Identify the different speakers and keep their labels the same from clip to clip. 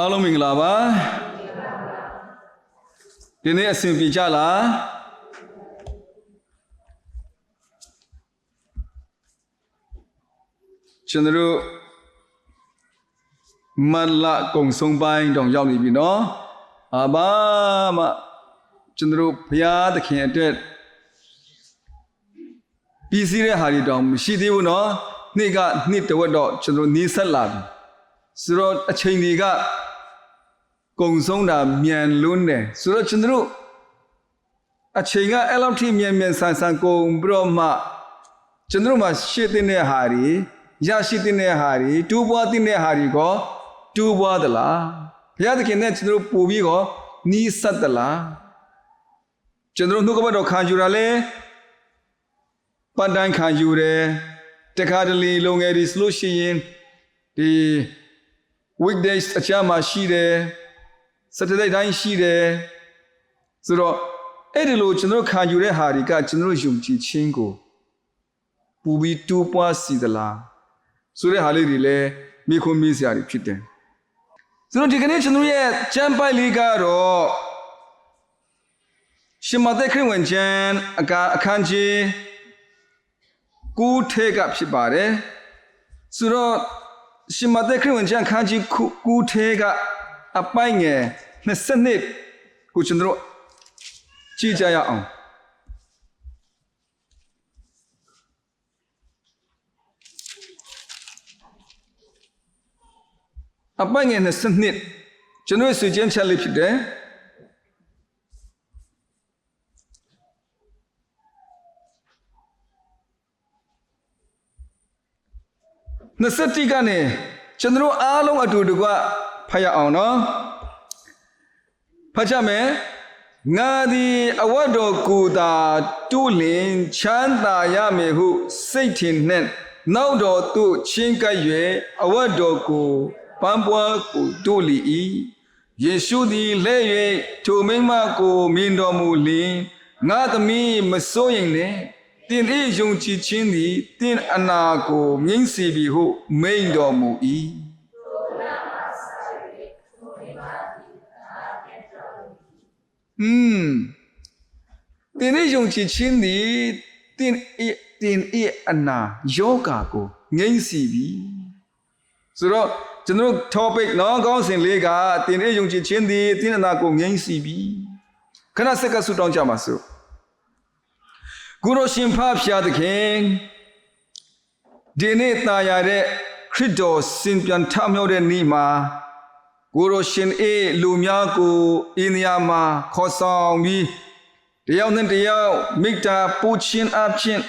Speaker 1: အားလုံးမင်္ဂလာပါဒီနေ့အစဉ်ပြေကြလားကျွန်တော်တို့မလကုံဆုံးပိုင်းတောင်ရောက်နေပြီနော်ဘာမှကျွန်တော်တို့ဘုရားသခင်အတွက်ပြီးစီးတဲ့ဟာတွေတောင်မရှိသေးဘူးနော်နေ့ကနှစ်တဝက်တော့ကျွန်တော်နေဆက်လာပြီဆိုတော့အချိန်တွေကကုံဆုံးတာမြန်လွန်းတယ်ဆိုတော့ကျွန်တော်တို့အချိန်ကအဲ့လောက်ထိမြန်ဆန်ကုန်ပြီးတော့မှကျွန်တော်တို့မှာရှေ့တဲ့ဟာတွေရရှိတဲ့ဟာတွေတူးပွားတဲ့ဟာတွေကောတူးပွားသလားဘုရားသခင်နဲ့ကျွန်တော်တို့ပို့ပြီးကောနီးစပ်သလားကျွန်တော်တို့နှုတ်ကပတ်တော်ခံယူတာလေပတ်တိုင်းခံယူတယ်တခါတလေလုံငယ်တွေဆိုလို့ရှိရင်ဒီ weekdays အချမ်းမှာရှိတယ် Saturday တိုင်းရှိတယ်ဆိုတော့အဲ့ဒီလိုကျွန်တော်တို့ခံယူတဲ့ဟာတွေကကျွန်တော်တို့ယုံကြည်ခြင်းကိုပူပြီးတူးပွားစီသလားဆိုတဲ့ဟာလေးတွေလည်းမိခွန်းမေးစရာတွေဖြစ်တယ်ဆိုတော့ဒီကနေ့ကျွန်တော်ရဲ့ကျမ်းပိုက်လေးကတော့ရှင်မသက်ခရစ်ဝင်ကျမ်းအခန်းကြီး9ထဲကဖြစ်ပါတယ်ဆိုတော့ရှင်မသက်ခရစ်ဝင်ကျမ်းအခန်းကြီး9ထဲကအပိုင်းငယ်22ကိုကျွန်တော်ကြည့်ကြရအောင်အပိုင်းငယ်22ကျွန်တော်ဆွေးကျင်းချက်လေးဖြစ်တယ်20ကနေကျွန်တော်အားလုံးအတူတကွဖတ်ရအောင်နော်ဖတ်ကြမယ်ငါသည်အဝတ်တော်ကိုသာတူးလင်ချမ်းသာရမယ်ဟုစိတ်ထင်နှင့်နောက်တော်သို့ချင်းကပ်၍အဝတ်တော်ကိုပန်းပွားကိုတူးလီ၏ယေရှုသည်လဲ၍ထိုမိန်းမကိုမြင်တော်မူလျှင်ငါသမီးမစိုးရင်လေတင်၏ယုံကြည်ခြင်းသည်တင်အနာကိုငြိမ့်စေပြီဟုမိန့်တော်မူ၏တင်၏ယုံကြည်ခြင်းသည်တင်၏အနာယောဂါကိုငြိမ့်စေပြီဆိုတော့ကျွန်တော် topic နော်ကောင်းစဉ်လေးကတင်၏ယုံကြည်ခြင်းသည်တင်အနာကိုငြိမ့်စေပြီခဏစက္ကဆုတောင်းကြပါစို့ကိုရရှင်ဖဖျားသခင်ဒီနေ့တာယာတဲ့ခရစ်တော်စင်ပြန်ထမြောက်တဲ့နေ့မှာကိုရရှင်လူများကိုအိန္ဒိယမှာခေါ်ဆောင်ပြီးတယောက်နဲ့တယောက်မိတ္တာပူချင်းအဖြစ်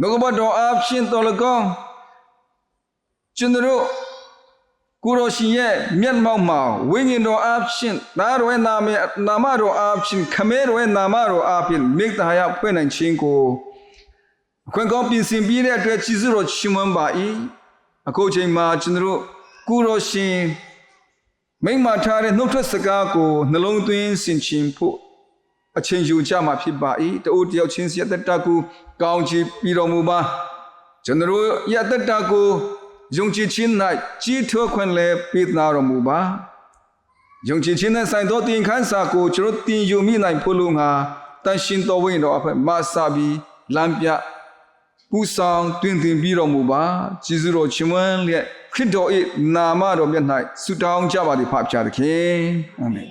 Speaker 1: နှုတ်ကပတ်တော်အဖြစ်တော်လကောင်းကျွန်တော်ကိုရရှင်ရဲ့မျက်မှောက်မှာဝိညာဉ်တော်အဖြစ်သားတော်ရဲ့နာမတော်အဖြစ်ခမဲတော်ရဲ့နာမတော်အဖြစ်မိတ္တာရဖွင့်နိုင်ခြင်းကိုအခွင့်ကောင်းပြင်ဆင်ပြီးတဲ့အတွက်ကျေးဇူးတော်ချီးမွမ်းပါ၏အခုချိန်မှာကျွန်တော်ကိုရရှင်မိမ့်မထားတဲ့နှုတ်ထွက်စကားကိုနှလုံးသွင်းဆင်ခြင်ဖို့အချိန်ယူကြမှာဖြစ်ပါ၏တအို့တယောက်ချင်းစီအသက်တာကိုကောင်းချီးပြီးတော်မူပါကျွန်တော်ရဲ့အသက်တာကိုယုံကြည်ခြင်း၌ကြီးထွားခွင့်လည်းပေးသနာတော်မူပါယုံကြည်ခြင်းနဲ့ဆိုင်သောသင်ခန်းစာကိုကျွန်တော်တင်ယူမိနိုင်ဖို့လို့ငါတန်ရှင်တော်ဝိညာဉ်တော်အဖက်မဆာပြီးလမ်းပြပူဆောင်တွင်တင်ပြီးတော်မူပါကျေးဇူးတော်ချီးမွမ်းလျက်ခရစ်တော်၏နာမတော်မြတ်၌ဆုတောင်းကြပါသည်ဖဖျားသခင်အာမင်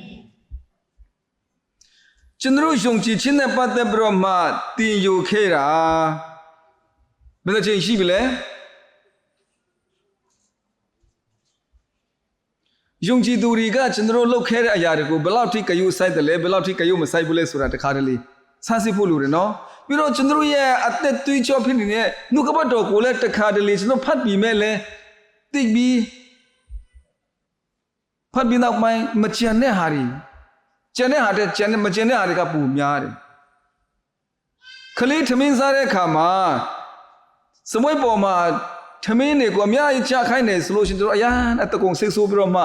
Speaker 1: ကျွန်တော်ယုံကြည်ခြင်းနဲ့ပတ်သက်ပြီးတော့မှတင်ယူခဲ့တာဘယ်နှချိန်ရှိပြီလဲယုံကြည်သူတွေကကျွန်တော်လုပ်ခဲ့တဲ့အရာတွေကိုဘယ်လောက်ထိကယုဆိုင်တယ်လဲဘယ်လောက်ထိကယုမဆိုင်ဘူးလဲဆိုတာတခါတလေစမ်းစစ်ဖို့လိုတယ်နော်ပြီးတော့ကျွန်တော်ရဲ့အသက်သွေးကြောဖြစ်နေတဲ့နှုတ်ကပတ်တော်ကိုလည်းတခါတလေကျွန်တော်ဖတ်ပြီးမဲ့လဲသိပြီးဖတ်ပြီးနောက်ပိုင်းမကြံတဲ့ဟာတွေကြံတဲ့ဟာတဲ့ကြံတဲ့မကြံတဲ့ဟာတွေကပိုများတယ်ခလေးထမင်းစားတဲ့အခါမှာစမွေးပေါ်မှာထမင်းတွေကိုအများကြီးချခိုင်းတယ်ဆိုလို့ရှိရင်တို့အရန်အတကုံစိတ်ဆိုးပြီးတော့မှ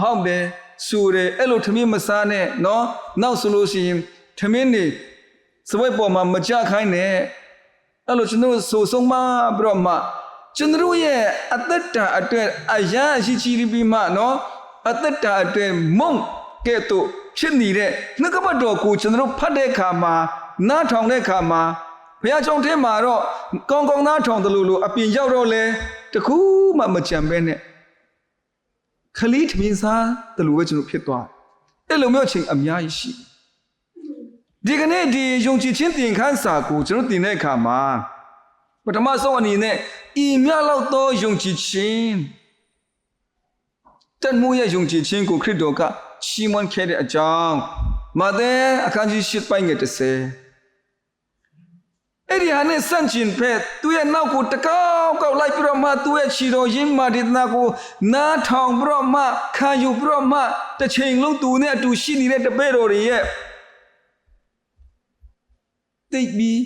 Speaker 1: ဟောင်းတယ်ဆူတယ်အဲ့လိုထမင်းမစားနဲ့နော်နောက်ဆိုလို့ရှိရင်ထမင်းတွေစမွေးပေါ်မှာမချခိုင်းနဲ့အဲ့လိုကျွန်တော်ဆိုဆုံးမပြီးတော့မှ ကျွန်တော်ရဲ့အသက်တာအတွက်အရာရှိချီပြီးမှနော်အသက်တာအတွက်မုံကဲ့သို့ဖြစ်နေတဲ့နှုတ်ကပတ်တော်ကိုကျွန်တော်ဖတ်တဲ့အခါမှာနားထောင်တဲ့အခါမှာဘုရားကျောင်းထဲမှာတော့ကောင်းကောင်းနားထောင်တယ်လို့အပြင်ရောက်တော့လဲတခုမှမကြံပဲနဲ့ခလီထမင်းစားတယ်လို့ပဲကျွန်တော်ဖြစ်သွားအဲ့လိုမျိုးချင်းအများကြီးရှိဒီကနေ့ဒီယုံကြည်ခြင်းသင်ခန်းစာကိုကျွန်တော်သင်တဲ့အခါမှာပထမဆုံးအနေနဲ့ဤမြလောက်သောယုံကြည်ခြင်းတန်မိုးရဲ့ယုံကြည်ခြင်းကိုခရစ်တော်ကချီးမွမ်းခဲ့တဲ့အကြောင်းမာသဲအခန်းကြီး၈ပိုင်းငယ်30အဲ့ဒီဟာနဲ့စန့်ကျင်ဖက်သူရဲ့နောက်ကိုတကောက်ကောက်လိုက်ပြီးတော့မှသူရဲ့ခြေတော်ရင်းမာဒေသနာကိုနားထောင်ပြီးတော့မှခံယူပြီးတော့မှတစ်ချိန်လုံးသူနဲ့အတူရှိနေတဲ့တပည့်တော်တွေရဲ့တိတ်ပြီး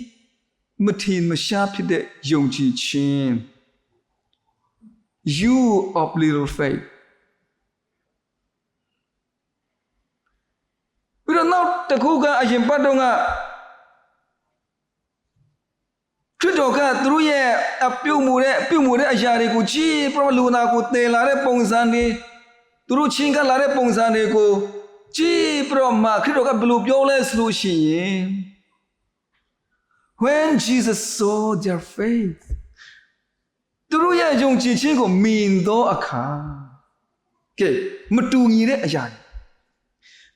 Speaker 1: မထင်မရှားဖြစ်တဲ့ယုံကြည်ခြင်း you of little faith ပြီးတော့နောက်တစ်ခုကအရင်ပတ်တော့ကခရစ်တော်ကသူတို့ရဲ့အပြုတ်မှုတဲ့အရာတွေကိုကြည့်ပြလူနာကိုတည်လာတဲ့ပုံစံတွေသူတို့ချင်းကလာတဲ့ပုံစံတွေကိုကြည့်ပြမှခရစ်တော်ကဘယ်လိုပြောလဲဆိုလို့ရှိရင် when Jesus saw their faith သူတို့ရဲ့ယုံကြည်ခြင်းကိုမြင်သောအခါကဲမတူညီတဲ့အရာ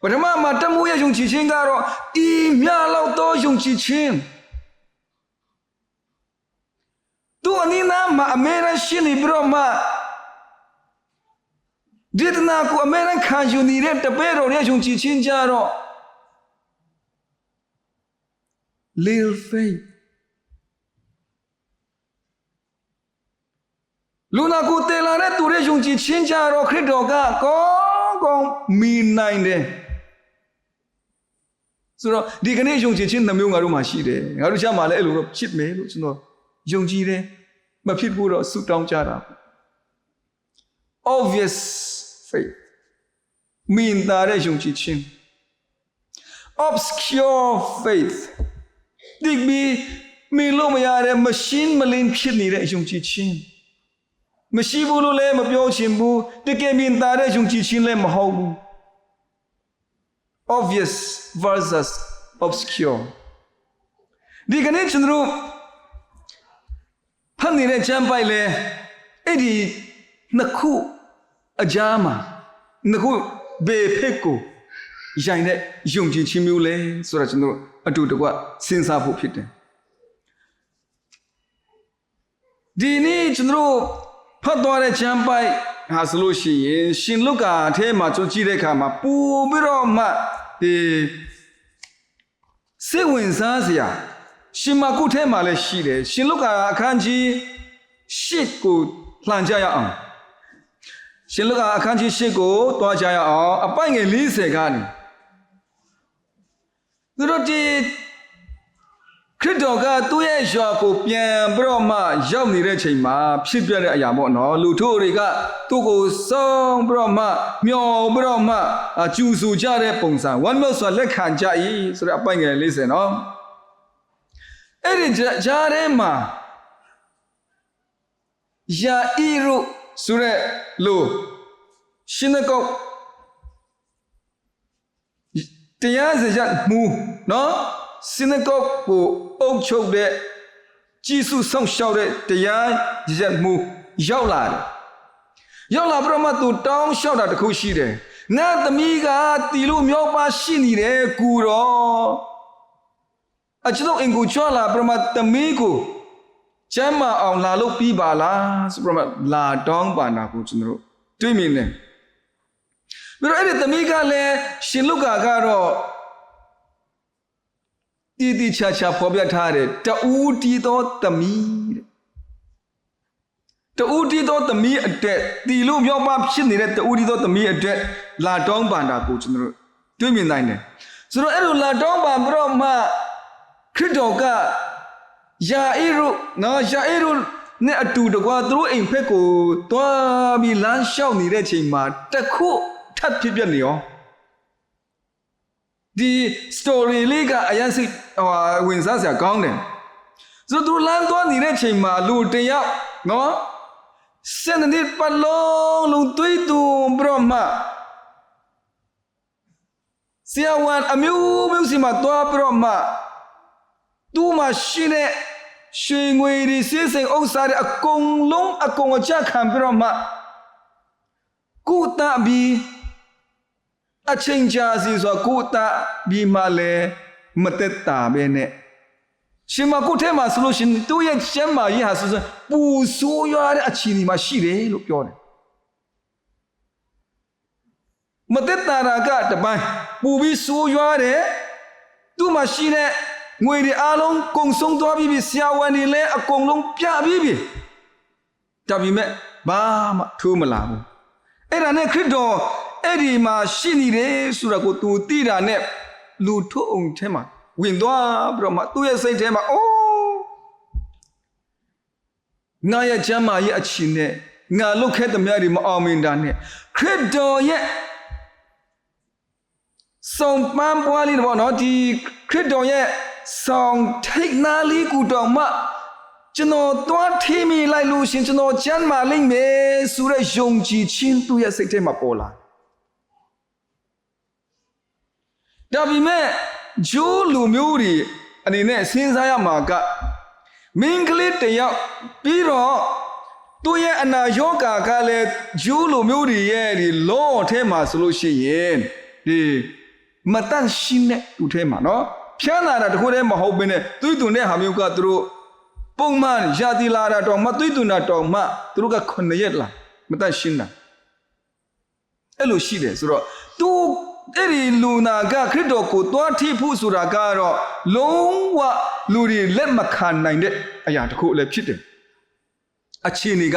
Speaker 1: ပထမမှာတမိုးရဲ့ယုံကြည်ခြင်းကတော့ဤမြလောက်သောယုံကြည်ခြင်းသူအနည်းနာမှာအမေရရှိနေပြီးတော့မှဒီတနာကိုအမေရခံယူနေတဲ့တပည့်တော်ရဲ့ယုံကြည်ခြင်းကြတော့ little faith လူနာကိုတည်လာတဲ့သူရဲ့ယုံကြည်ခြင်းကြတော့ခရစ်တော်ကကောင်းကောင်းမြင်နိုင်တယ်ဆိုတော့ဒီကနေ့ယုံကြည်ခြင်းနှမျိုးငါတို့မှာရှိတယ်ငါတို့ချမ်းမှာလည်းအဲ့လိုတော့ဖြစ်မယ်လို့ကျွန်တော်ယုံကြည်တယ်မဖြစ်ဘူးတော့ဆုတောင်းကြတာ obvious faith မြင်သာတဲ့ယုံကြည်ခြင်း obscure faith ဒီမီလို့မရတဲ့မရှင်းမလင်းဖြစ်နေတဲ့ယုံကြည်ခြင်းမရှိဘူးလို့လည်းမပြောချင်ဘူးတကယ်မြင်သာတဲ့ယုံကြည်ခြင်းလည်းမဟုတ်ဘူး obvious versus obscure ဒီကနေ့ကျွန်တော်ဖတ်နေတဲ့ကျမ်းပိုက်လဲအဲ့ဒီနှစ်ခုအကြားမှာနှစ်ခုဘေဖက်ကိုရိုင်တဲ့ယုံကြည်ခြင်းမျိုးလဲဆိုတော့ကျွန်တော်အတူတကွစဉ်းစားဖို့ဖြစ်တယ်ဒီနေ့ကျွန်တော်ဖတ်သွားတဲ့ကျမ်းပိုက်ဟာဆိုလို့ရှိရင်ရှင်လုကာအထဲမှာကျွန်တော်ကြည့်တဲ့အခါမှာပူပြီးတော့မှဒီစိတ်ဝင်စားစရာရှင်မာကုထဲမှာလည်းရှိတယ်ရှင်လုကာအခန်းကြီး8ကိုလှန်ကြရအောင်ရှင်လုကာအခန်းကြီး8ကိုတွားကြရအောင်အပိုင်ငယ်40ကနေသူတို့ဒီခရစ်တော်ကသူ့ရဲ့ရွာကိုပြန်ပြီးတော့မှရောက်နေတဲ့ချိန်မှာဖြစ်ပြတဲ့အရာပေါ့နော်လူထိုးတွေကသူ့ကိုစုံပြီးတော့မှမျောပြီးတော့မှကျူဆူကြတဲ့ပုံစံဝမ်းမြောက်စွာလက်ခံကြ၏ဆိုတဲ့အပိုင်ငယ်40နော်အဲ့ဒီဂျာထဲမှာယာဣရုဆိုတဲ့လူရှင်နကောတရားစရက်မူနော်synagogue ကိုအုပ်ချုပ်တဲ့ကြီးစုဆောင်ရှောက်တဲ့တရားရက်မှုရောက်လာတယ်။ရောက်လာပြီးတော့မှသူတောင်းလျှောက်တာတစ်ခုရှိတယ်။ငါသမီးကတီလို့မျိုးပါရှိနေတယ်ကူတော့အကျွန်ုပ်အင်ကိုချွာလာပြီးတော့မှသမီးကိုကျမ်းမာအောင်လာလို့ပြီးပါလားဆိုပြီးတော့မှလာတောင်းပါနာကိုကျွန်တော်တွေ့မြင်တယ်။ပြီးတော့အဲ့ဒီသမီးကလည်းရှင်လုကာကတော့တီချာချာဖော်ပြထားတယ်တူတီသောသမီးတူတီသောသမီးအတွက်တီလို့ပြောပါဖြစ်နေတဲ့တူတီသောသမီးအတွက်လာတောင်းပန်တာကိုကျွန်တော်တွေ့မြင်နိုင်တယ်ဆိုတော့အဲ့လိုလာတောင်းပန်ပြီးတော့မှခရစ်တော်ကယာဣရုနော်ယာဣရုနဲ့အတူတကွာသူတို့အိမ်ဖက်ကိုတွားပြီးလမ်းလျှောက်နေတဲ့ချိန်မှာတခုထပ်ဖြစ်ပြနေရောဒီ story လေးကအရင်စိတ်ဝင်စားစရာကောင်းတယ်ဆိုတော့သူလမ်းသွားနေတဲ့ချိန်မှာလူတယောက် နော်စနစ်ပလုံးလုံးတွေးတူဘရမဆရာဝန်အမျိုးမျိုးစီမှာတွားဘရမသူ့မှာရှိတဲ့ရွှေငွေတွေစည်းစိမ်ဥစ္စာတွေအကုန်လုံးအကြခံဘရမကုသပြီးအချင်းချာစီဆိုကုသပြီးမှလည်းမတက်တာပဲနဲ့ရှင်မကုထဲမှာဆိုလို့ရှင်သူ့ရဲ့ကျမ်းမာရေးဟာဆိုပူဆိုးရတဲ့အခြေအနေမှာရှိတယ်လို့ပြောတယ်မတက်တာကတပိုင်းပူပြီးဆိုးရတဲ့သူ့မှာရှိတဲ့ငွေတွေအားလုံးကုန်ဆုံးသွားပြီးဆရာဝန်တွေလည်းအကုန်လုံးပြပြီးပြီဒါပေမဲ့ဘာမှထိုးမလာဘူးအဲ့ဒါနဲ့ခရစ်တော်အဲ့ဒီမှာရှိနေတယ်ဆိုတာကိုသူသိတာနဲ့လူထုံထဲမှာဝင်သွားပြီးတော့မှသူ့ရဲ့စိတ်ထဲမှာအိုးငါရဲ့ကျမ်းမာရေးအခြေနဲ့ငါလုတ်ခဲ့တဲ့မြတ်တွေမအောင်မြင်တာနဲ့ခရစ်တော်ရဲ့ဆောင်ပန်းပွားလေးတော့နော်ဒီခရစ်တော်ရဲ့ဆောင်ထိတ်နာလေးကူတော်မှကျွန်တော်တွားထိမိလိုက်လို့ရှင်ကျွန်တော်ကျမ်းမာလိမ့်မယ်ဆိုတဲ့ယုံကြည်ခြင်းသူ့ရဲ့စိတ်ထဲမှာပေါ်လာဒါပေမဲ့ဂျိုးလူမျိုးတွေအနေနဲ့စဉ်းစားရမှာကမင်းကလေးတယောက်ပြီးတော့သူ့ရဲ့အနာရောဂါကလည်းဂျိုးလူမျိုးတွေရဲ့ဒီလောထဲမှာဆိုလို့ရှိရင်ဒီမတန့်ရှင်းတဲ့သူထဲမှာနော်ဖြန်းလာတာတခုတည်းမဟုတ်ဘဲနဲ့သွေးသွန်တဲ့ဟာမျိုးကသူတို့ပုံမှန်ရာသီလာတာတော့မသွေးသွန်တာတော့မှသူတို့က9ရက်လာမတန့်ရှင်းတာအဲ့လိုရှိတယ်ဆိုတော့သူအဲ့ဒီလူနာကခရစ်တော်ကိုတွားထိဖို့ဆိုတာကတော့လုံးဝလူတွေလက်မခံနိုင်တဲ့အရာတစ်ခုလည်းဖြစ်တယ်အခြေအနေက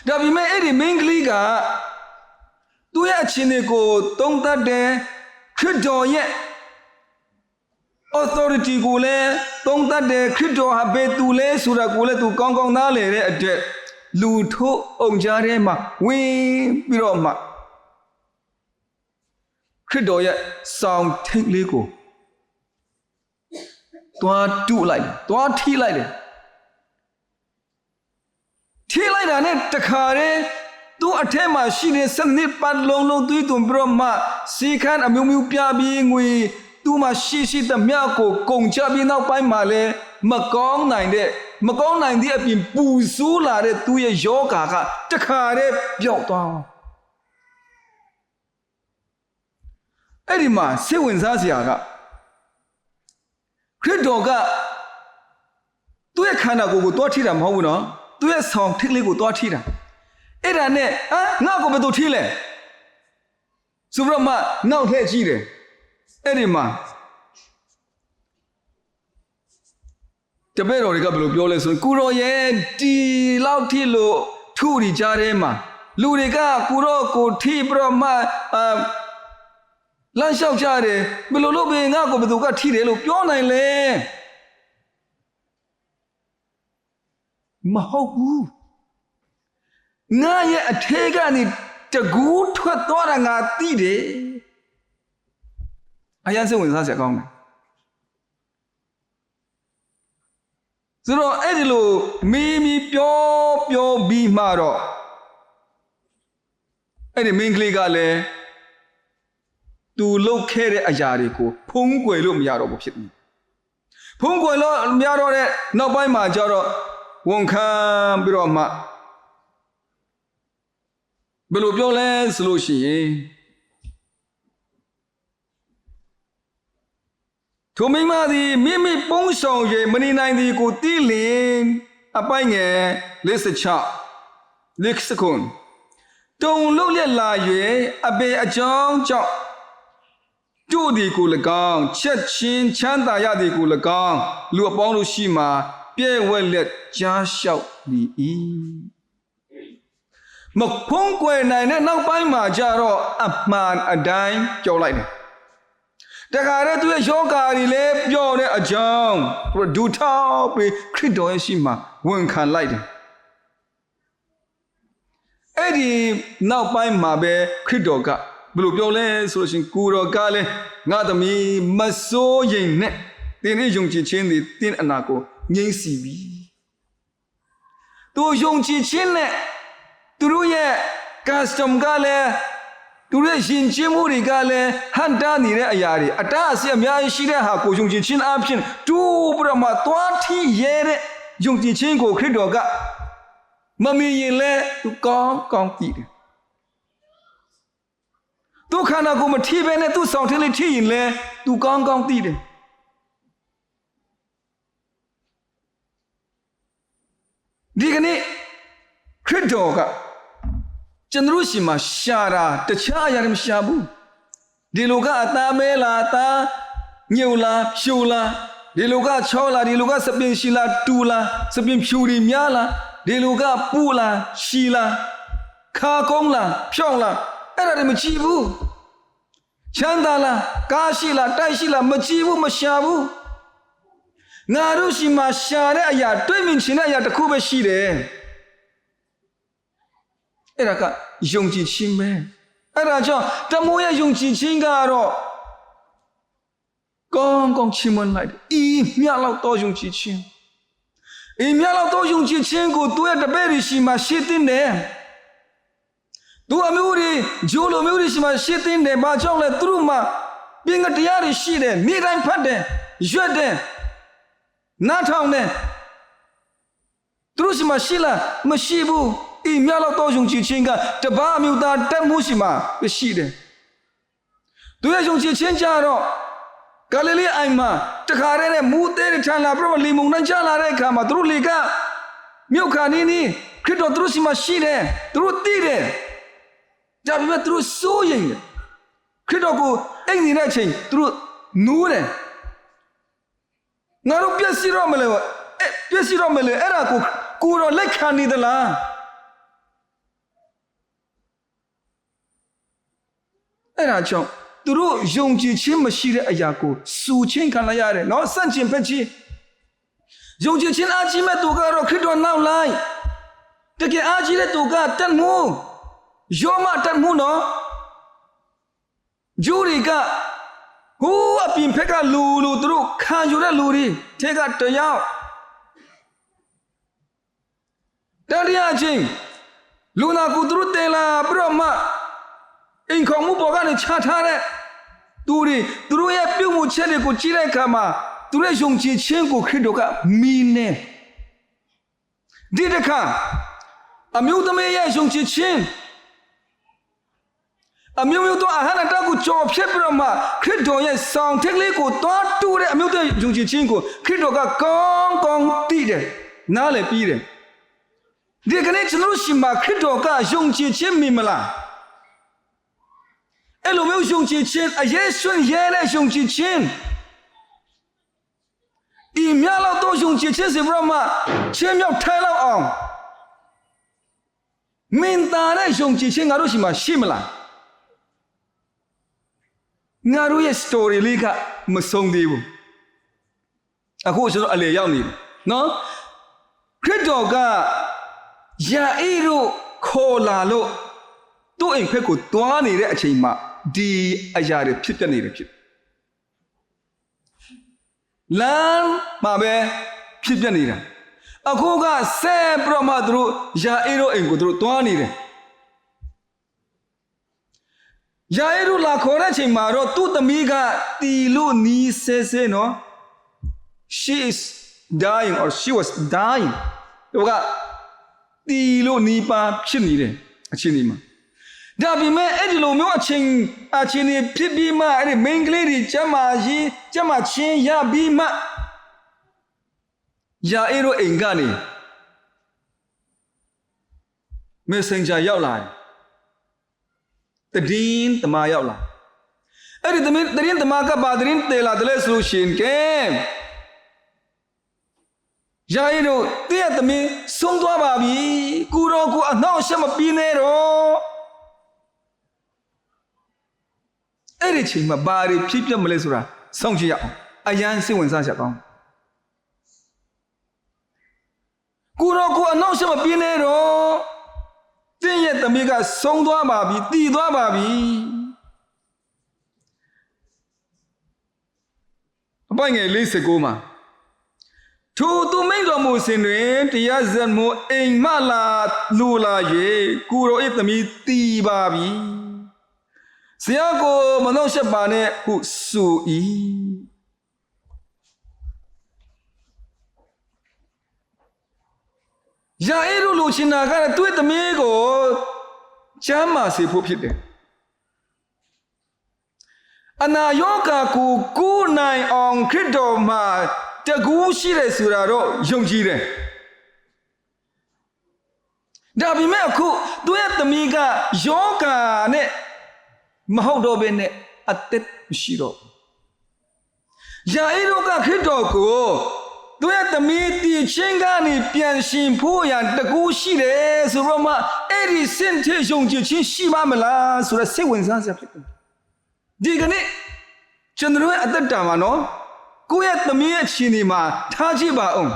Speaker 1: ဒါပေမဲ့အဲ့ဒီမင်းကလေးကသူ့ရဲ့အခြေအနေကိုသုံးသပ်တယ်ခရစ်တော်ရဲ့ authority ကိုလည်းသုံးသပ်တယ်ခရစ်တော်ဟာဘယ်သူလဲဆိုတာကိုလည်းသူကောင်းကောင်းနားလည်တဲ့အတွက်လူထုအုံကြားထဲမှာဝင်ပြီးတော့မှခရစ်တော်ရဲ့ဆောင်ထိတ်လေးကိုတွားတုလိုက်တယ်တွားထိလိုက်တယ်ထိလိုက်တာနဲ့တခါတည်းသူ့အထက်မှာရှိတဲ့စနစ်ပတ်လုံးလုံးသွေးသွန်ပြီးတော့မှစီခန်းအမျိုးမျိုးပြပြီးငွေသူ့မှာရှိတဲ့မြတ်ကိုကုန်ချပြီးနောက်ပိုင်းမှာလည်းမကောင်းနိုင်တဲ့အပြင်ပူဆူးလာတဲ့သူ့ရဲ့ယောဂါကတခါတည်းပျောက်သွားအဲ့ဒီမှာစိတ်ဝင်စားစရာကခရစ်တော်ကသူ့ရဲ့ခန္ဓာကိုယ်ကိုတွားထိတာမဟုတ်ဘူးနော်သူ့ရဲ့ဆောင်ထိတ်လေးကိုတွားထိတာအဲ့ဒါနဲ့ငါ့ကိုဘယ်သူထိလဲဆိုပြီးတော့မှနောက်ထည့်ကြည့်တယ်အဲ့ဒီမှာတပည့်တော်တွေကဘယ်လိုပြောလဲဆိုရင်ကိုတော်ရဲ့ဒီလောက်ထိလို့ထုရီကြားထဲမှာလူတွေကကိုတော်ကိုထိပြီးတော့မှလမ်းလျှောက်ကြတယ်ဘယ်လိုလုပ်ပဲငါ့ကိုဘယ်သူကထိတယ်လို့ပြောနိုင်လဲမဟုတ်ဘူးငါရဲ့အထဲကနေတကူးထွက်သွားတာငါသိတယ်အရင်စိတ်ဝင်စားစရာကောင်းတယ်ဆိုတော့အဲ့ဒီလိုမီပြောပြီးမှတော့အဲ့ဒီမင်းကလေးကလည်းသူလှုပ်ခဲ့တဲ့အရာတွေကိုဖုံးကွယ်လို့မရတော့ဘူးဖြစ်ပြီဖုံးကွယ်လို့မရတော့တဲ့နောက်ပိုင်းမှာကျတော့ဝန်ခံပြီးတော့မှဘယ်လိုပြောလဲဆိုလို့ရှိရင်ထိုမိန်းမသည်မိပုံးဆောင်၍မနေနိုင်သည်ကိုသိလျင်အပိုင်ငယ်56လက်စကွန်တုံလို့လက်လာ၍အပေအကြောင်းကြောင့်တို့ဒီကို၎င်းချက်ချင်းချမ်းသာရသည်ကို၎င်းလူအပေါင်းတို့ရှိမှပြဲဝက်လက်ကြားလျှောက်သည်၏မဖုံးကွယ်နိုင်တဲ့နောက်ပိုင်းမှာကြတော့အမှန်အတိုင်းကြောက်လိုက်တယ်တခါတည်းသူရဲ့ယောဂါတွေလည်းပြောတဲ့အကြောင်းဒူထောက်ပြီးခရစ်တော်ရဲ့ရှိမှဝန်ခံလိုက်တယ်အဲ့ဒီနောက်ပိုင်းမှာပဲခရစ်တော်ကဘယ်လိုပြောလဲဆိုလို့ရှိရင်ကိုတော်ကလည်းငါသမီးမစိုးရင်နဲ့တင်းရဲ့ယုံကြည်ခြင်းတွေတင်းအနာကိုငြိမ့်စီပြီသူ ตัวยงจีชินเนี่ยตัวเย่คัสตอมกันเลยตัวเย่ชินจิมูริกันเลยฮันตานี่เนี่ยอะไรอัตราเสียมีอะไรสิเนี่ยหากกูยงจีชินอาพินดูประมาตัวที่เย่เนี่ยยงจีชินกูคริสต์ก็มันมีเย่เลยตัวกองตีตัวขณะกูมาที่เป็นเนี่ยตัวสองที่เลยที่ยินเลยตัวกองตีเลยดีกันนี่คริสต์ก็จันทรุสิมาชาราแต่ชาอย่างไม่ชาบูดีลูกก็ตาเมลาตาเงียวลาพิวลาดีลูกก็ชอลาดีลูกก็สเปียนชิลาตูลาสเปียนพิวริมยาลาดีลูกก็ปูลาชีลาคากงลาพิองลาไอ้เราไม่จีบูฉันตาลากาชิลาไตชิลาไม่จีบูไม่ชาบูงารุสิมาชาเนี่ยอย่าด้วยมินชินะอย่าตะคูไปชีเลยไอ้เราก็ยงจีชินไหมไอ้เราจ้าแต่โมยยงจีชินก็รอกองชิมัน来อีเมียเราตัวยงจีชินอีเมียเราตัวยงจีชินกูตัวตะเบริสิมาชิตินเดตัวမျိုးတွေဂျိုလိုမျိုးတွေရှိမှရှင်းသိတယ်ဘာကြောင့်လဲသူတို့မှာပြင်ကတရားတွေရှိတယ်နေ့တိုင်းဖတ်တယ်ရွတ်တယ်နားထောင်တယ်သူတို့ရှိမှရှိလားမရှိဘူးအိမြတ်လောက်တော့ယုံကြည်ခြင်းကတပါးအမျိုးသားတက်မှုရှိမှရှိတယ်သူရဲ့ယုံကြည်ခြင်းကြတော့ဂါလိလဲအိုင်မှာတခါတည်းနဲ့မူးသေးတဲ့ထန်လာပြတော့လီမုန်နဲ့ကြားလာတဲ့အခါမှာသူတို့လေကမြုပ်ခါနေနေခရစ်တော်သူတို့ရှိမှရှိတယ်သူတို့သိတယ်ဒါပေမဲ့သူတို့စိုးရိမ်တယ်ခရစ်တော်ကိုအိမ်နေတဲ့အချိန်သူတို့နိုးတယ်ငါတို့ပြည့်စည်တော့မလဲပြည့်စည်တော့မလဲအဲ့ဒါကိုတော့လက်ခံနေသလားအဲ့ဒါကြောင့်သူတို့ယုံကြည်ခြင်းမရှိတဲ့အရာကိုစုချင်းခံလိုက်ရတယ်နော်စန့်ကျင်ဖက်ခြင်းယုံကြည်ခြင်းအားကြီးမဲ့သူကတော့ခရစ်တော်နောက်လိုက်တကယ်အားကြီးတဲ့သူကတတ်မှုယောမတတ်မှုနော်ဂျူရီကဟိုးအပြင်ဖက်ကလူသူတို့ခံယူတဲ့လူတွေထဲကတယောက်တတိယချင်းလူနာကူသူတို့တင်လာပြတော့မှအိမ်ခေါင်မှုပေါ်ကနေချထားတဲ့သူတို့ရဲ့ပြုမှုချက်တွေကိုကြည့်တဲ့အခါမှာသူရဲ့ယုံကြည်ခြင်းကိုခရစ်တော်ကမီးနေဒီတခါအမျိုးသမီးရဲ့ယုံကြည်ခြင်းအမျိုးမျိုးတော့အဟနာတကူကြော်ဖြစ်ပြီးတော့မှခရစ်တော်ရဲ့ဆောင်ထက်လေးကိုတွားတူတဲ့အမျိုးတွေယုံကြည်ခြင်းကိုခရစ်တော်ကကောင်းသိတယ်နားလည်ပြီးတယ်ဒီကနေ့ကျွန်တော်ရှင်မှာခရစ်တော်ကယုံကြည်ခြင်းမိမလားအဲ့လိုမျိုးယုံကြည်ခြင်းအယေရှုရဲ့ယုံကြည်ခြင်းဒီမြတ်လောက်တော့ယုံကြည်ခြင်းစီဘရမချင်းမြောက်ထိုင်လောက်အောင်မင်းသားတဲ့ယုံကြည်ခြင်းငါတို့ရှင်မှာရှိမလားငါတို့ရဲ့ story လေးကမဆုံးသေးဘူးအခုကျွန်တော်အလေရောက်နေတယ်နော်ခရစ်တော်ကယာအေတို့ခေါ်လာလို့သူ့အိမ်ဖက်ကိုတွားနေတဲ့အချိန်မှာဒီအရာတွေဖြစ်ပြနေတယ်ဖြစ်လမ်းမှာပဲဖြစ်ပြနေတာအခုကဆဲပရမသူတို့ယာအေတို့အိမ်ကိုသူတို့တွားနေတယ်ယာအေတို့လာခေါ်တဲ့အချိန်မှာတော့သူ့သမီးကတီလို့နီးဆဲဆဲနော် she is dying or she was dying သူကတီလို့နီးပါဖြစ်နေတယ်အချိန်ဒီမှာဒါပေမဲ့အဲ့ဒီလိုမျိုးအချိန်နေဖြစ်ပြီးမှအဲ့ဒီ main ကလေးတွေကျမချင်းရပြီးမှယာအေတို့အိမ်ကနေ messenger ရောက်လာတယ်တည်င်းတမရောက်လာအဲ့ဒီတည်င်းတမကပါတည်င်းတေလာတယ်လို့ဆိုလို့ရှိရင်ကဲယာအေတို့တည့်ရသမီးဆုံးသွားပါပြီကူတော်ကိုအနှောက်အယှက်မပြီးနဲ့တော့အဲ့ဒီချိန်မှာဘာတွေဖြစ်ပြမလဲဆိုတာစောင့်ကြည့်ရအောင်အယမ်းစိတ်ဝင်စားချက်ကောင်းကိုရောကိုအနောက်ရှမပြင်းနေတော့တင်းရဲ့သမီးကဆုံးသွားပါပြီတည်သွားပါပြီအပိုင်ငယ်49မှာ ထိုသူမိန်တော်မူစဉ်တွင်တရားဇတ်မို့အိမ်မလာလူလာ၍ကိုရော၏သမီးတည်ပါပြီဆရာကိုမနှောက်ရှက်ပါနဲ့ဟုဆို၏ယာအေတို့လူချင်းနာကသူ့သမီးကိုချမ်းမာစေဖို့ဖြစ်တယ်အနာယောဂကိုကူနိုင်အောင်ခရစ်တော်မှာတကူရှိတယ်ဆိုတာတော့ယုံကြည်တယ်ဒါပေမဲ့အခုသူ့ရဲ့သမီးကယောဂနဲ့မဟုတ်တော့ဘဲနဲ့အသက်မရှိတော့ယာအေတို့ကခရစ်တော်ကိုသူ့ရဲ့သမီးတည်ချင်းကနေပြန်ရှင်ဖို့ရန်တကူရှိတယ်ဆိုတော့မှအဲ့ဒီစင်ထေယုံကြည်ခြင်းရှိပါမလားဆိုတော့စိတ်ဝင်စားစရာဖြစ်တယ်ဒီကနေ့ကျွန်တော်ရဲ့အသက်တာမှာနော်ကိုယ့်ရဲ့သမီးရဲ့ခြေနေမှာထားကြည့်ပါအောင်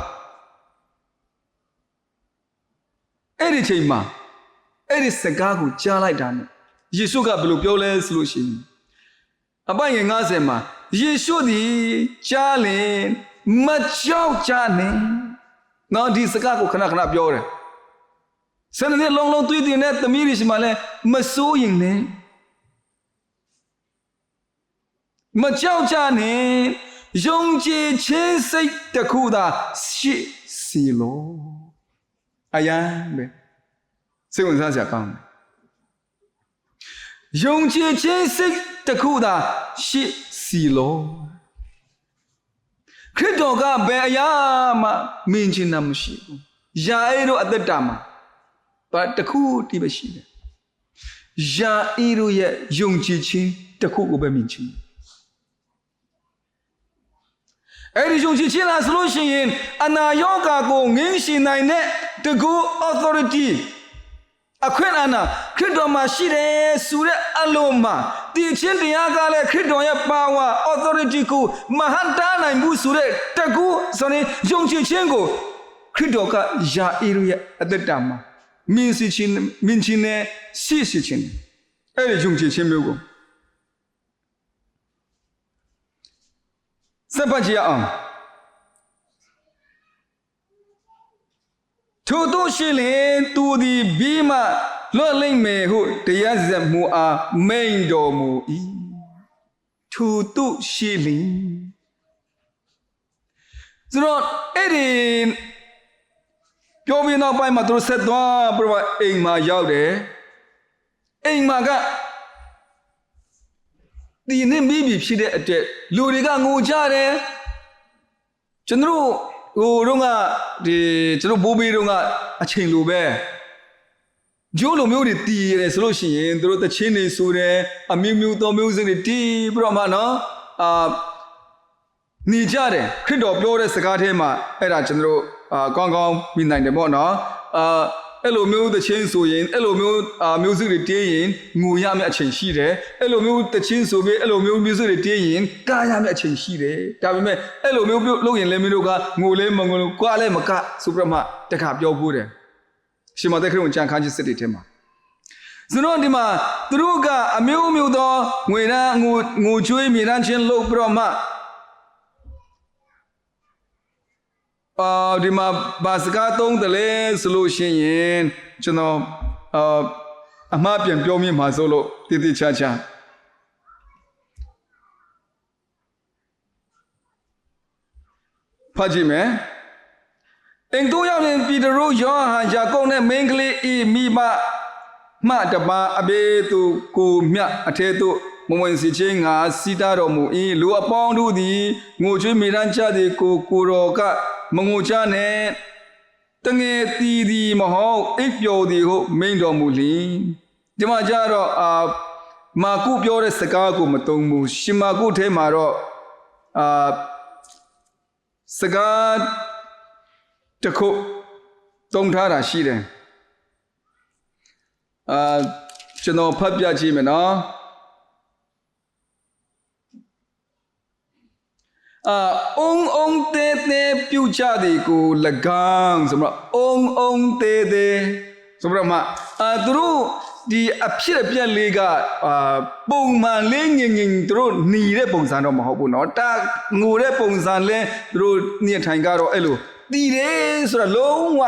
Speaker 1: အဲ့ဒီချိန်မှာအဲ့ဒီစကားကိုကြားလိုက်တာနဲ့ယေရှုကဘယ်လိုပြောလဲဆိုလို့ရှိရင်အပိုင်ငယ်90မှာယေရှုသည်ကြားလင်မကြောက်ကြနဲ့နော်ဒီစကားကိုခဏခဏပြောတယ်စနေနေ့လုံးလုံးတွေးတင်တဲ့သမီးတွေရှိမှလဲမစိုးရင်နဲ့မကြောက်ကြနဲ့ယုံကြည်ခြင်းစိတ်တစ်ခုသာရှိစီလို့အယံပဲစိတ်ဝင်စားစရာကောင်းတယ်ယုံကြည်ခြင်းစိတ်တစ်ခုသာရှိစီလို့ခရစ်တော်ကဘယ်အရာမှမင်းချင်းနာမရှိဘူးယာအေတို့အသက်တာမှာဘာတစ်ခုတည်းပဲရှိတယ်ယာအေတို့ရဲ့ယုံကြည်ခြင်းတစ်ခုကိုပဲမြင်ချင်းအဲ့ဒီယုံကြည်ခြင်းလားဆိုလို့ရှိရင်အနာယောဂါကိုငင်းရှင်နိုင်တဲ့တကူ authority အခွင့်အာဏာခရစ်တော်မှာရှိတယ်ဆိုတဲ့အလုံးမှာတည်ခြင်းတရားကလည်းခရစ်တော်ရဲ့ power authority ကိုမဟန်တားနိုင်ဘူးဆိုတဲ့တကူဆိုရင်ယုံကြည်ခြင်းကိုခရစ်တော်ကယာအေရရဲ့အသက်တာမှာမြင်စီခြင်းနဲ့ရှိစီခြင်းအဲ့ဒီယုံကြည်ခြင်းမျိုးကိုစပတ်ကြည့်အောင်ထို့သောရှိလင်သူသည်ဘီမှလွတ်လိမ့်မယ်ဟုတရားဇက်မှုအားမိန်တော်မူ၏ထို့သောရှိလင်ဆိုတော့အဲ့ဒီပြောပြီးနောက်ပိုင်းမှာသူဆက်သွားပြတော့အိမ်မှာရောက်တယ်အိမ်မှာကဒီနေ့မိပြီဖြစ်တဲ့အတွက်လူတွေကငိုကြတယ်ကျွန်တော်ဟိုတော့ကဒီကျွန်တော်ဘိုးဘေးတော့ကအချိန်လိုပဲဂျိုးလိုမျိုးတွေတီးရတယ်ဆိုလို့ရှိရင်တို့တချင်းတွေဆိုတယ်အမျိုးမျိုးသောမျိုးစတွေတီးပြီးတော့မှနော်နေကြတယ်ခရစ်တော်ပြောတဲ့စကားထဲမှာအဲ့ဒါကျွန်တော်ကောင်းကောင်းမြင်နိုင်တယ်ပေါ့နော်အဲ့လိုမျိုးတချင်းဆိုရင်အဲ့လိုမျိုးမျိုးစုတွေတေးရင်ငိုရမယ့်အချိန်ရှိတယ်အဲ့လိုမျိုးတချင်းဆိုပြီးအဲ့လိုမျိုးမျိုးစုတွေတေးရင်ကားရမယ့်အချိန်ရှိတယ်ဒါပေမဲ့အဲ့လိုမျိုးလုပ်ရင်လည်းမင်းတို့ကငိုလဲမငိုလို့ကြွားလဲမကဆိုပြီးတော့မှတခါပြောဖို့တယ်ရှင်မသက်ခရစ်ဝင်ကြံခန်းကြီးစစ်တွေထဲမှာဆိုတော့ဒီမှာသူတို့ကအမျိုးမျိုးသောငွေရန်ငိုချွေးမြေရန်ချင်းလုပ်ပြီးတော့မှဒီမှာဘာစကားသုံးတယ်လဲဆိုလို့ရှိရင်ကျွန်တော်အမှားပြန်ပြောမိမှာဆိုလို့တည်တည်ချာချာဖတ်ကြည့်မယ်အိမ်တို့ရောက်ရင်ပီတရုယောဟန်ယာကုပ်နဲ့မင်းကလေးဤမိဘမှတပါအဘေသူကိုမြတ်အထဲသို့မဝင်စီချင်းငါစီတာတော်မူ၏လူအပေါင်းတို့သည်ငိုကြွေးမိရန်ကြသည်ကိုတော်ကမငိုချနဲ့တငယ်တီသည်မဟုတ်အိပ်ပျော်သည်ဟုမိန်တော်မူလင်ဒီမှာကြတော့မာကုပြောတဲ့စကားကိုမသုံးဘူးရှင်မာကုထဲမှာတော့စကားတစ်ခုသုံးထားတာရှိတယ်ကျွန်တော်ဖတ်ပြကြည့်မယ်နော်အုံတဲတဲပြုတ်ကြသည်ကို၎င်းဆိုတော့အုံတဲတဲဆိုတော့မှသူတို့ ဒီအဖြစ်အပျက်လေးကပုံမှန်လေးငင်သူတို့หนีတဲ့ပုံစံတော့မဟုတ်ဘူးเนาะတာငိုတဲ့ပုံစံလဲသူတို့နေထိုင်ကတော့အဲ့လိုတည်တယ်ဆိုတာလုံးဝ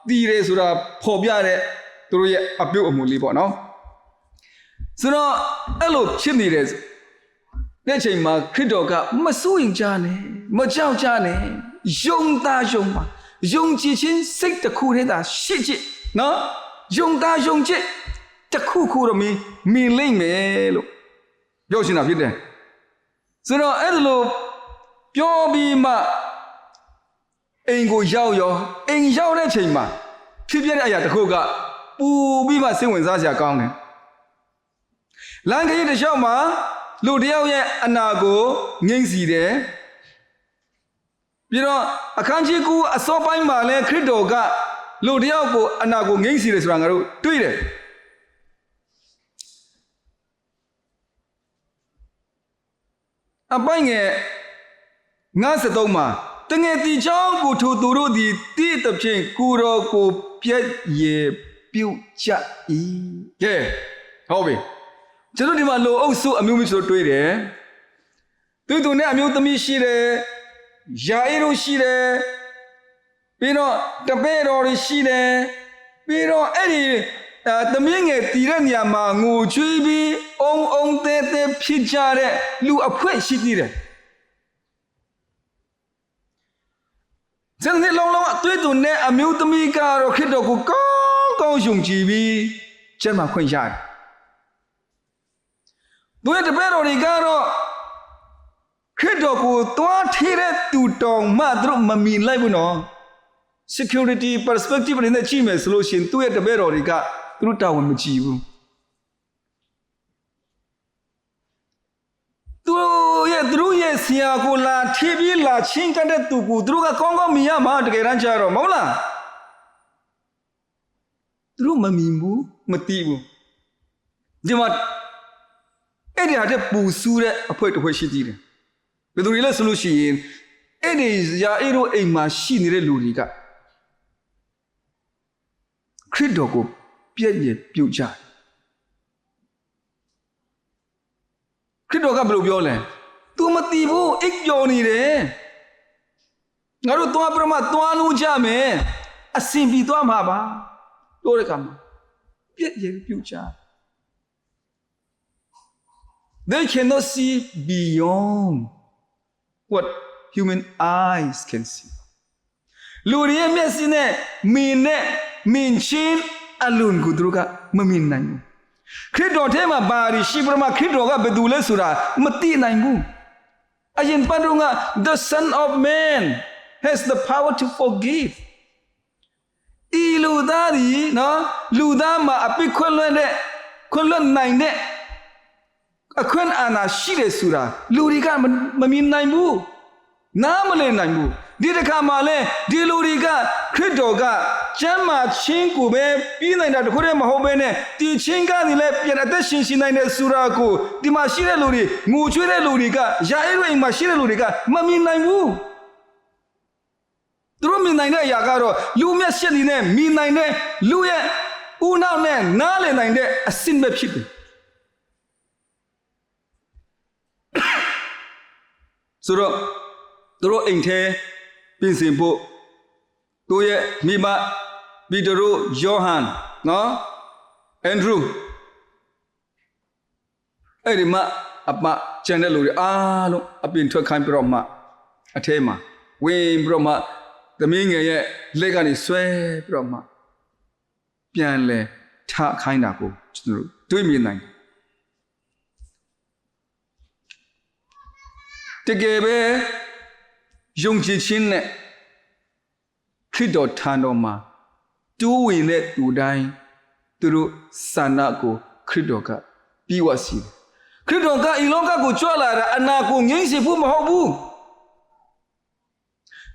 Speaker 1: တည်တယ်ဆိုတာပေါ်ပြတဲ့သူတို့ရဲ့အပြုတ်အမူလေးပေါ့เนาะဆိုတော့အဲ့လိုဖြစ်နေတဲ့တဲ့အချိန်မှာခရစ်တော်ကမစိုးရင်ကြနဲ့မကြောက်ကြနဲ့ယုံသားယုံပါယုံကြည်ခြင်းစိတ်တစ်ခုတည်းသာရှိချစ်နော်ယုံသားယုံချစ်တစ်ခုခုတော့မြင်လိမ့်မယ်လို့ပြောရှင်တာဖြစ်တယ်ဆိုတော့အဲ့လိုပြောပြီးမှအိမ်ကိုရောက်ရောအိမ်ရောက်တဲ့ချိန်မှာဖြစ်ပြတဲ့အရာတစ်ခုကပူပြီးမှစိတ်ဝင်စားစရာကောင်းတယ်လမ်းခရီးတစ်လျှောက်မှာလူတယောက်ရဲ့အနာကိုငိမ့်စီတယ်ပြီးတော့အခန်းကြီးကူအစောပိုင်းမှာလဲခရစ်တော်ကလူတယောက်ကိုအနာကိုငိမ့်စီတယ်ဆိုတာငါတို့တွေ့တယ်အပိုင်းငယ်53မှာတငယ်တီချောင်းကိုထိုသူတို့သည်တိတဖြင့်ကိုတော်ကိုပြည့်ရေပြုတ်ကြ၏ကဲဟုတ်ပြီကျွန်တော်ဒီမှာလိုအုပ်စုအမျိုးမျိုးဆိုတွေ့တယ်သူနဲ့အမျိုးသမီးရှိတယ်ယာအေတို့ရှိတယ်ပြီးတော့တပည့်တော်တွေရှိတယ်ပြီးတော့အဲ့ဒီသမီးငယ်တည်တဲ့နေရာမှာငိုချွေးပြီးအုံတဲဖြစ်ကြတဲ့လူအဖွဲ့ရှိသေးတယ်စနေလုံးလုံးအတွေ့အကြုံနဲ့အမျိုးသမီးကတော့ခရစ်တော်ကိုကောင်းယုံကြည်ပြီးကျမ်းမှာခွင့်ရတယ်သူရဲ့တပည့်တော်တွေကတော့ခရစ်တော်ကိုတွားထည့်တဲ့သူတော်မှသူတို့မမြင်လိုက်ဘူးနော် security perspective နဲ့ကြည့်မယ်ဆိုလို့ရှိရင်သူရဲ့တပည့်တော်တွေကသူတို့တာဝန်မကြည့်ဘူးသူတို့ရဲ့ဆရာကိုလာထည့်ပြီးလာချင်းကတဲ့သူကိုသူတို့ကကောင်းမြင်ရမှာတကယ်တမ်းကျတော့မဟုတ်လားသူတို့မမြင်ဘူးမသိဘူးဒီမှာအဲ့ဒီဟာတဲ့ပူဆူးတဲ့အဖွဲတစ်ဖွဲရှိသေးတယ်ဘယ်သူတွေလဲဆိုလို့ရှိရင်အဲ့ဒီယာအေတို့အိမ်မှာရှိနေတဲ့လူတွေကခရစ်တော်ကိုပြည့်ရပြုတ်ကြတယ်ခရစ်တော်ကဘယ်လိုပြောလဲ तू မသိဘူးအိပ်ပျော်နေတယ်ငါတို့သွားပြမသွားလို့ကြမယ်အစင်ပြီးသွားမှာပါပြောတဲ့ကမှာပြည့်ရပြုတ်ကြThey cannot see beyond what human eyes can see. လူတွေရဲ့မျက်စိနဲ့မြင်ချင်းအလွန်ကိုသူတို့ကမမြင်နိုင်ဘူးခရစ်တော်ထဲမှာဘာတွေရှိပြမခရစ်တော်ကဘယ်သူလဲဆိုတာမသိနိုင်ဘူးအရင်ပတ်တော့က the son of man has the power to forgive ဤလူသားဒီနော်လူသားမှာအပြစ်ခွင့်လွှတ်နိုင်တဲ့အခွင့်အာဏာရှိတယ်ဆိုတာလူတွေကမမြင်နိုင်ဘူးနားမလည်နိုင်ဘူးဒီတစ်ခါမှလဲဒီလူတွေကခရစ်တော်ကကျမ်းမာခြင်းကိုပဲပြီးနိုင်တာတခုတည်းမဟုတ်ဘဲနဲ့ဒီချင်းကနေလဲပြန်အသက်ရှင်နိုင်တဲ့ဆိုတာကိုဒီမှာရှိတဲ့လူတွေငိုချွေးတဲ့လူတွေကယာအေးရိမ်မှာရှိတဲ့လူတွေကမမြင်နိုင်ဘူးသူတို့မြင်နိုင်တဲ့အရာကတော့လူမျက်စိနဲ့မြင်နိုင်တဲ့လူရဲ့ဦးနှောက်နဲ့နားလည်နိုင်တဲ့အစင်ပဲဖြစ်တယ်ဆိုတော့သူတို့အိမ်ထဲပြင်ဆင်ဖို့သူရဲ့မိမပီတရုယောဟန်နော်အန်ဒရူအဲ့ဒီမှာအပကျန်တဲ့လူတွေအားလုံးအပြင်ထွက်ခိုင်းပြီးတော့မှအထဲမှာဝင်ပြီးတော့မှသမီးငယ်ရဲ့လက်ကနေဆွဲပြီးတော့မှပြန်လဲထခိုင်းတာကိုကျွန်တော်တွေ့မြင်နိုင်တကယ်ပဲယုံကြည်ခြင်းနဲ့ခရစ်တော်ထံတော်မှာတိုးဝင်တဲ့သူတိုင်းသူတို့ဆန္ဒကိုခရစ်တော်ကပြီးဝစီတယ်ခရစ်တော်ကဤလောကကိုကြွလာတာအနာကိုငြိမ့်စေဖို့မဟုတ်ဘူး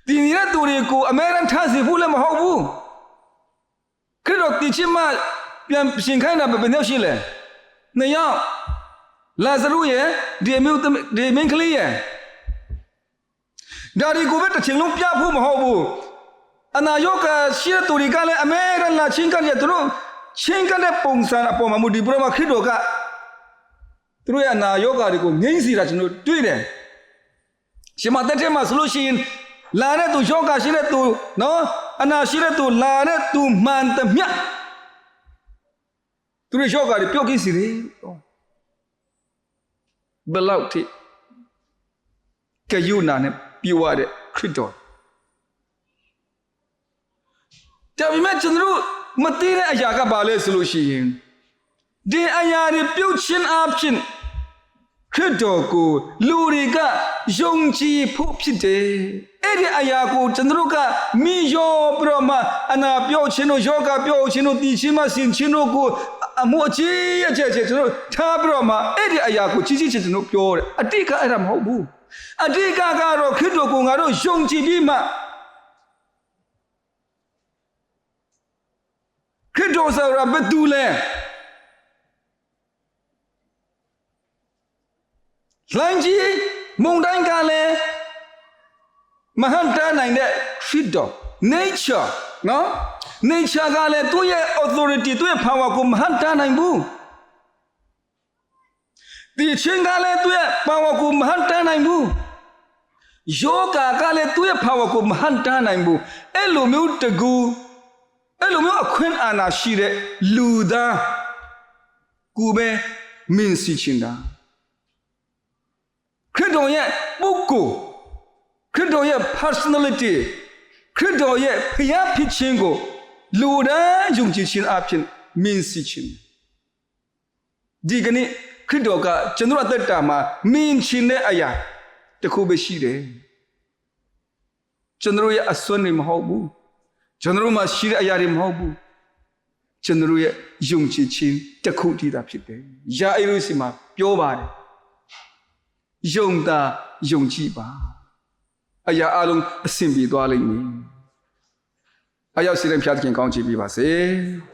Speaker 1: ဒီနေတဲ့သူတွေကိုအမေရန်ထားစေဖို့လည်းမဟုတ်ဘူးခရစ်တော်တည်ခြင်းမှပြန်ရှင်ခိုင်းတာပဲဘယ်နှယောက်ရှိလဲနှစ်ယောက်လာဇရုရဲ့ဒီမင်းကလေးရဲ့ဒါဒီကိုပဲတစ်ချိန်လုံးပြဖို့မဟုတ်ဘူးအနာယောဂရှိတဲ့သူတွေကလည်းအမေရန်လာချင်းကလည်းသူတို့ ချင်းကတဲ့ပုံစံအပေါ်မှာမူဒီပရမခရစ်တော်ကသူတို့ရဲ့အနာယောဂါတွေကိုငြိမ့်စီတာကျွန်တော်တွေ့တယ်ရှင်မသက်ထဲမှာဆိုလို့ရှိရင်လာတဲ့သူယောဂါရှိတဲ့သူနော်အနာရှိတဲ့သူလာတဲ့သူမှန်သမျှသူတို့ယောဂါတွေပျောက်ကင်းစီတယ်ဘယ်လောက်ထိကယုနာနဲ့ပြောရတဲ့ခရစ်တော်ဒါပေမဲ့ကျွန်တော်မသိတဲ့အရာကဘာလဲဆိုလို့ရှိရင်ဒီအရာတွေပြုတ်ချင်းအဖြစ်ခရစ်တော်ကိုလူတွေကယုံကြည်ဖို့ဖြစ်တယ်အဲ့ဒီအရာကိုကျွန်တော်ကမိယောပြမအနာပြောခြင်းတို့ယောဂပြောခြင်းတို့တည်ခြင်းမစင်ခြင်းတို့ကိုအမှုအကြီးအကျယ်ကျွန်တော်ထားပြမအဲ့ဒီအရာကိုကြီးကြီးကျယ်ကျွန်တော်ပြောတယ်အတိတ်ကအဲ့ဒါမဟုတ်ဘူးအတိတ်ကတော့ခရစ်တော်ကိုငါတို့ယုံကြည်ပြီးမှခရစ်တော်ဆိုတာဘယ်သူလဲလိုင်းကြီးမုန်တိုင်းကလည်းမဟန်တာနိုင်တဲ့ခရစ်တော် nature နော် nature ကလည်းသူ့ရဲ့ authority သူ့ရဲ့ power ကိုမဟန်တာနိုင်ဘူးဒီချင်းကလည်းသူ့ရဲ့ power ကိုမဟန်တာနိုင်ဘူးယောဂကလည်းသူ့ရဲ့ power ကိုမဟန်တာနိုင်ဘူးအဲ့လိုမျိုးတကူအဲ့လိုမျိုးအခွင့်အာဏာရှိတဲ့လူသားကိုပဲမင်းစီချင်တာခရစ်တော်ရဲ့ပုဂ္ဂိုလ်ခရစ်တော်ရဲ့ personality ခရစ်တော်ရဲ့ဖျားဖြစ်ခြင်းကိုလူတိုင်းယုံကြည်ခြင်းအပြင်မင်းစီခြင်းဒီကနေ့ခရစ်တော်ကကျွန်တော်အသက်တာမှာမင်းခြင်းတဲ့အရာတစ်ခုပဲရှိတယ်ကျွန်တော်ရဲ့အစွမ်းတွေမဟုတ်ဘူးကျွန်တော်မှာရှိတဲ့အရာတွေမဟုတ်ဘူးကျွန်တော်ရဲ့ယုံကြည်ခြင်းတစ်ခုတည်းသာဖြစ်တယ်။ယာအိရုစီမှာပြောပါတယ်။ယုံတာယုံကြည်ပါ။အရာအလုံးအဆင်ပြေသွားလိမ့်မယ်။အရောက်စီရင်ဖျားသခင်ကောင်းချီးပေးပါစေ။